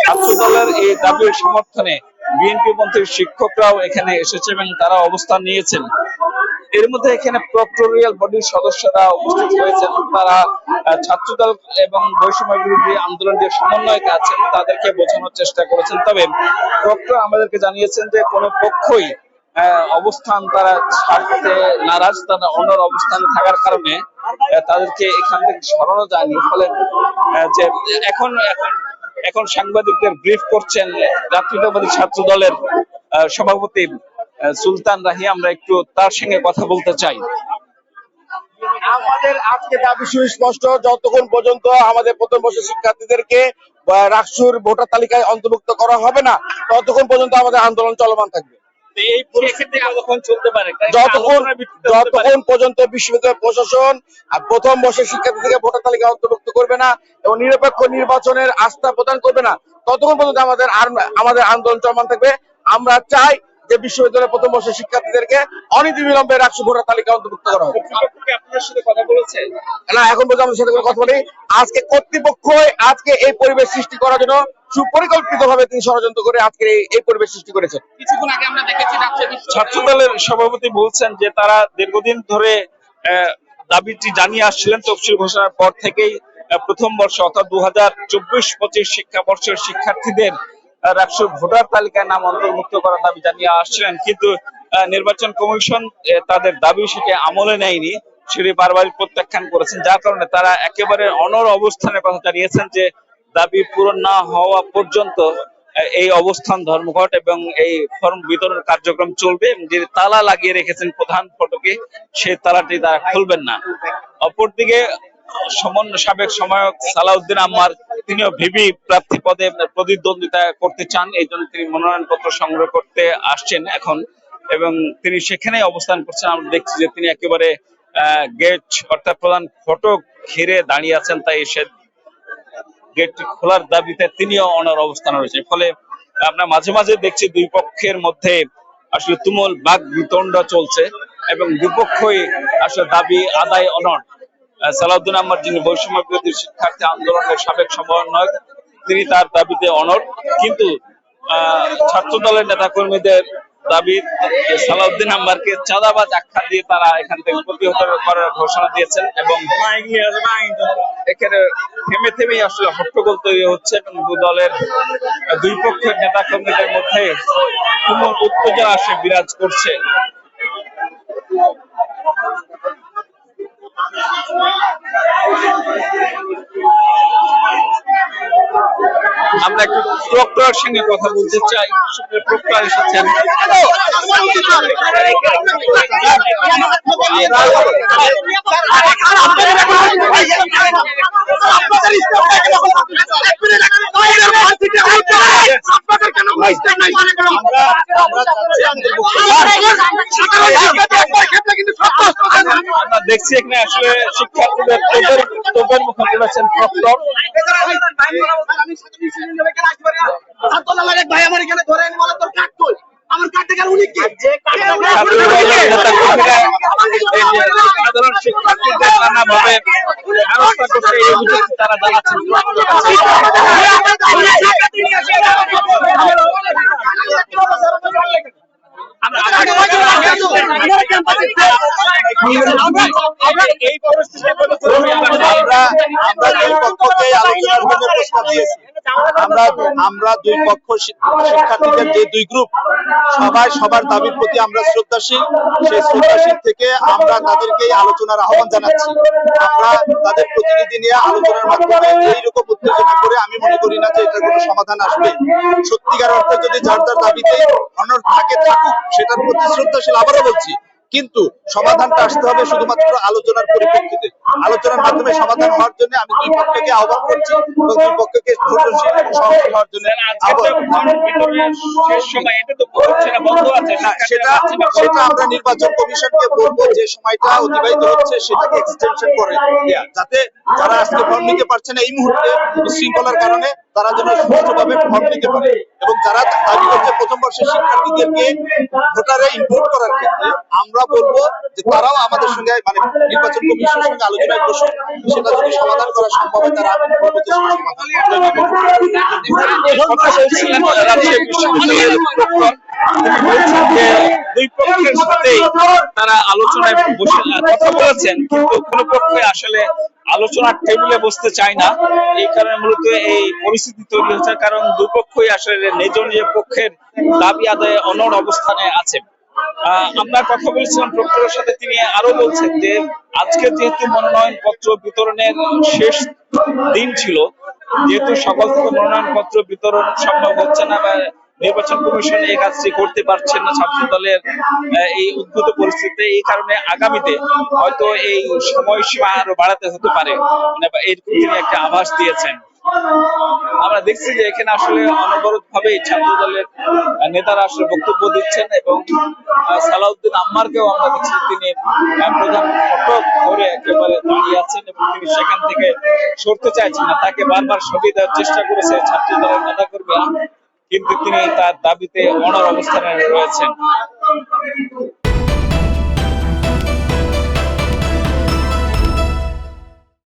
ছাত্র দলের এই দাবির সমর্থনে বিএনপি পন্থীর শিক্ষকরাও এখানে এসেছে এবং তারা অবস্থান নিয়েছেন। এর মধ্যে এখানে প্রক্টোরিয়াল বডির সদস্যরা উপস্থিত হয়েছেন। তারা ছাত্রদল এবং বৈষম্য বিরোধী আন্দোলন যে সমন্বয়ক আছেন তাদেরকে বোঝানোর চেষ্টা করেছেন। তবে প্রক্টর আমাদেরকে জানিয়েছেন যে কোনো পক্ষই অবস্থান তারা ছাড়তে নারাজ, তারা অনড় অবস্থানে থাকার কারণে তাদেরকে এখান থেকে সরানো যায়নি। ফলে যে এখন সাংবাদিকদের ব্রিফ করছেন জাতীয়তাবাদী ছাত্র দলের সভাপতি সুলতান রাহি। আমরা একটু তার সঙ্গে কথা বলতে চাই। আমাদের আজকে দাবি সুস্পষ্ট, যতক্ষণ পর্যন্ত আমাদের প্রথম বর্ষের শিক্ষার্থীদেরকে রাকসুর ভোটার তালিকায় অন্তর্ভুক্ত করা হবে না, ততক্ষণ পর্যন্ত আমাদের আন্দোলন চলমান থাকবে। যতক্ষণ পর্যন্ত বিশ্ববিদ্যালয় প্রশাসন প্রথম বর্ষের শিক্ষার্থীদেরকে ভোটার তালিকায় অন্তর্ভুক্ত করবে না এবং নিরপেক্ষ নির্বাচনের আস্থা প্রদান করবে না, ততক্ষণ পর্যন্ত আমাদের আন্দোলন চলমান থাকবে। আমরা চাই যে বিশ্ববিদ্যালয়ের প্রথম বর্ষের শিক্ষার্থীদেরকে অনতিবিলম্বে রাকসু ভোটার তালিকায় অন্তর্ভুক্ত করা হবে। আপনার সাথে কথা বলেছে না, এখন পর্যন্ত আমাদের সাথে কথা বলি। আজকে কর্তৃপক্ষ আজকে এই পরিবেশ সৃষ্টি করার জন্য সুপরিকল্পিতভাবে তিনি ষড়যন্ত্র করে আজকে এই পরিবেশ সৃষ্টি করেছেন। কিছুক্ষণ আগে আমরা দেখেছি ছাত্র দলের সভাপতি বলছেন যে তারা দীর্ঘদিন ধরে দাবিটি জানিয়ে আসছিলেন। তফসিল ঘোষণার পর থেকেই প্রথম বর্ষ অর্থাৎ 2024-25 শিক্ষাবর্ষের শিক্ষার্থীদের রাকসু ভোটার তালিকায় নাম অন্তর্ভুক্ত করার দাবি জানিয়ে আসছিলেন, কিন্তু নির্বাচন কমিশন তাদের দাবি সেটি আমলে নেয়নি, সেটি বারবার প্রত্যাখ্যান করেছেন। যার কারণে তারা একেবারে অনড় অবস্থানের কথা জানিয়েছেন যে দাবি পূরণ না হওয়া পর্যন্ত এই অবস্থান ধর্মঘট এবং এই ফর্ম বিতরণ কার্যক্রম চলবে। যে তালা লাগিয়ে রেখেছেন প্রধান ফটকে, সেই তালাটি তারা খুলবেন না। অপরদিকে সাবেক সমন্বয়ক সালাউদ্দিন আম্মার, তিনিও ভিপি প্রার্থী পদে প্রতিদ্বন্দ্বিতা করতে চান, এই জন্য তিনি মনোনয়নপত্র সংগ্রহ করতে আসছেন এখন এবং তিনি সেখানেই অবস্থান করছেন। আমরা দেখছি যে তিনি একেবারে গেট অর্থাৎ প্রধান ফটক ঘিরে দাঁড়িয়ে আছেন, তাই সে গেটটি খোলার দাবিতে তিনিও অনড় অবস্থানে রয়েছে। ফলে আমরা মাঝে মাঝে দেখছি দুই পক্ষের মধ্যে আসলে তুমুল বাক বিতণ্ড চলছে এবং দুপক্ষই আসলে দাবি আদায় অনড়। সালাউদ্দিন আহমদ, যিনি বৈষম্য বিরোধী শিক্ষার্থী আন্দোলনের সাবেক সমন্বয়ক, তিনি তার দাবিতে অনড়, কিন্তু ছাত্র দলের নেতা কর্মীদের দাবি সালাউদ্দিন আহমদকে চাঁদাবাজ আখ্যা দিয়ে তারা এখান থেকে প্রতিহত করার ঘোষণা দিয়েছেন এবং এখানে থেমে থেমেই আসলে হট্টগোল তৈরি হচ্ছে এবং দুই পক্ষের নেতা কর্মীদের মধ্যে তুমুল উত্তেজনা আসে বিরাজ করছে। আমরা একটু প্রক্টরের সঙ্গে কথা বলতে চাই। প্রক্টর এসেছেন। আমরা দেখছি এখানে আসলে শিক্ষার্থীদের তোপের মুখে তুলেছেন প্রক্টর। সাধারণ শিক্ষার্থীদের নানাভাবে ব্যবস্থা করতে এই অভিযোগ তারা জানাচ্ছেন। এই পরিস্থিতিতে আমরা দুই পক্ষ শিক্ষার্থীদের যে দুই গ্রুপ সবার দাবির প্রতি আমরা শ্রদ্ধাশীল। সেই শ্রদ্ধাশীল থেকে আমরা তাদেরকে আলোচনার আহ্বান জানাচ্ছি। আমরা তাদের প্রতিনিধি নিয়ে আলোচনার মাধ্যমে এইরকম উত্তেজনা করে আমি মনে করি না যে এটার কোনো সমাধান আসবে। সত্যিকার অর্থে যদি যার যার দাবিতে অনড় থাকুক, সেটার প্রতি শ্রদ্ধাশীল আবারও বলছি, কিন্তু সমাধানটা আসতে হবে শুধুমাত্র আলোচনার পরিপ্রেক্ষিতে। আলোচনার মাধ্যমে সমাধান হওয়ার জন্য আমি দুই পক্ষকে আহ্বান করছি এবং দুই পক্ষকে ধৈর্যশীল এবং সহনশীল হওয়ার জন্য সেটা আমরা নির্বাচন কমিশনকে বলবো যে সময়টা অতিবাহিত হচ্ছে সেটাকে এক্সটেনশন করে দেয়া, যাতে যারা আজকে ফর্ম নিতে পারছে না এই মুহূর্তে বিশৃঙ্খলার কারণে তারা যেন সুষ্ঠুভাবে ফর্ম নিতে পারে এবং যারা দাবি করছে প্রথম বর্ষের শিক্ষার্থীদেরকে ভোটারে ইনক্লুড করার ক্ষেত্রে আমরা বলবো যে তারাও আমাদের সঙ্গে মানে নির্বাচন কমিশনের সঙ্গে আলোচনায় বসুক, সেটা যদি সমাধান করা সম্ভব হয় তারা পরবর্তী সময়ে সমাধান করে নেবে। কথা বলছিলেন রাজশাহী বিশ্ববিদ্যালয়ের প্রক্টর। তিনি বলছেন যে দুই পক্ষের সাথেই তারা আলোচনায় বসে কথা বলেছেন, কিন্তু কোনো পক্ষই আসলে আলোচনার টেবিলে বসতে চায় না। এই কারণে মূলত এই পরিস্থিতি তৈরি হচ্ছে, কারণ দুপক্ষই আসলে নিজ নিজ পক্ষের দাবি আদায়ে অনড় অবস্থানে আছে। আমরা কথা বলেছিলাম প্রক্টরের সাথে, তিনি আরো বলছেন যে আজকে যেহেতু মনোনয়ন পত্র বিতরণের শেষ দিন ছিল, যেহেতু সকাল থেকে মনোনয়ন পত্র বিতরণ সম্ভব হচ্ছে না বা নির্বাচন কমিশন এই কাজটি করতে পারছেন না ছাত্র দলের এই উদ্ভূত পরিস্থিতিতে, এই কারণে আগামীতে হয়তো এই সময়সীমা আরো বাড়াতে হতে পারে, এরকম তিনি একটা আভাস দিয়েছেন। আমরা দেখছি যে এখানে আসলে অনবরত ভাবে ছাত্র দলের নেতারা আসলে বক্তব্য দিচ্ছেন, এবং সালাউদ্দিন আম্মারকেও আমরা দেখছি তিনি প্রধান ফটক ধরে একেবারে দাঁড়িয়ে আছেন এবং তিনি সেখান থেকে সরতে চাইছেন না। তাকে বারবার সরিয়ে দেওয়ার চেষ্টা করেছে ছাত্র দলের নেতাকর্মীরা, কিন্তু তিনি তার দাবিতে অনড় অবস্থানে রয়েছেন।